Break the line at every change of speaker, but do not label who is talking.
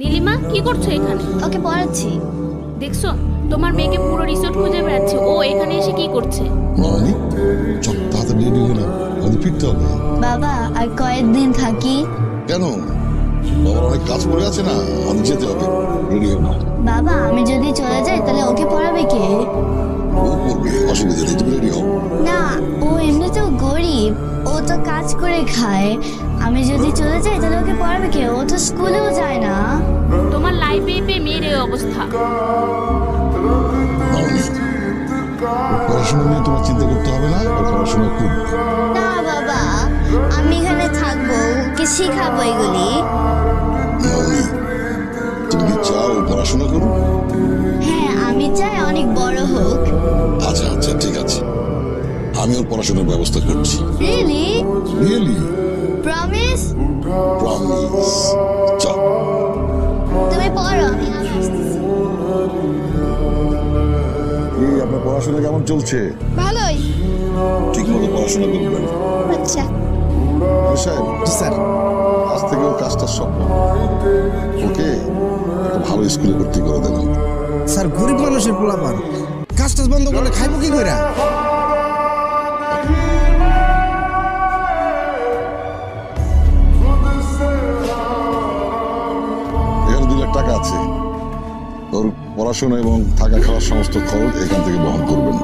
নীলিমা কি করছো এখানে?
ওকে পড়াচ্ছি।
দেখছো তোমার মেয়েকে পুরো রিসোর্ট খুঁজে বেড়াচ্ছে, ও এখানে এসে কি করছে?
মামনি চল তাড়াতাড়ি রেডি হয়ে নাও, আমাদের ফিরতে হবে।
বাবা আর কয়েকদিন থাকি।
কেন? বাবার অনেক কাজ পড়ে আছে না, আমাদের যেতে হবে। রেডি হয়ে নাও।
বাবা আমি যদি চলে যাই তাহলে ওকে পড়াবে কে?
ও করবে, অসুবিধা নেই, তুমি রেডি হও।
না, ও এমনিতেও গরিব, ও তো কাজ করে খায়। আমি যদি চলে যাই তাহলে ওকে পড়াবে কে? ও তো স্কুলেও যায় না।
তোমার লাইফে পেয়ে মেয়ের এই অবস্থা।
মামনি পড়াশোনা নিয়ে তোমার চিন্তা করতে হবে না, ওর পড়াশোনা খুব।
না বাবা, আমি এখানে থাকবো, ওকে শিখাবো এগুলি।
মামনি তুমি কি চাও ও পড়াশোনা করুক?
হ্যাঁ আমি চাই অনেক বড় হোক।
আচ্ছা আচ্ছা ঠিক আছে, আমি ওর পড়াশোনার ব্যবস্থা করছি।
রিয়েলি?
রিয়েলি?
প্রমিস?
প্রমিস। চল।
তুমি পড়ো, আমি আসতেছি।
এই আপনার পড়াশোনা কেমন চলছে?
ভালোই।
ঠিক মতো পড়াশোনা করবেন।
আচ্ছা
সাহেব।
স্যার
আজ থেকে ওর কাজটা সব ওকে একটা ভালো স্কুলে ভর্তি করে দেন।
স্যার গরিব মানুষের পোলাপান, কাজ টাজ বন্ধ করলে খাইবো কি কইরা?
এখানে 2 লাখ টাকা আছে, ওর পড়াশোনা এবং থাকা খাওয়ার সমস্ত খরচ এখান থেকে বহন করবেন।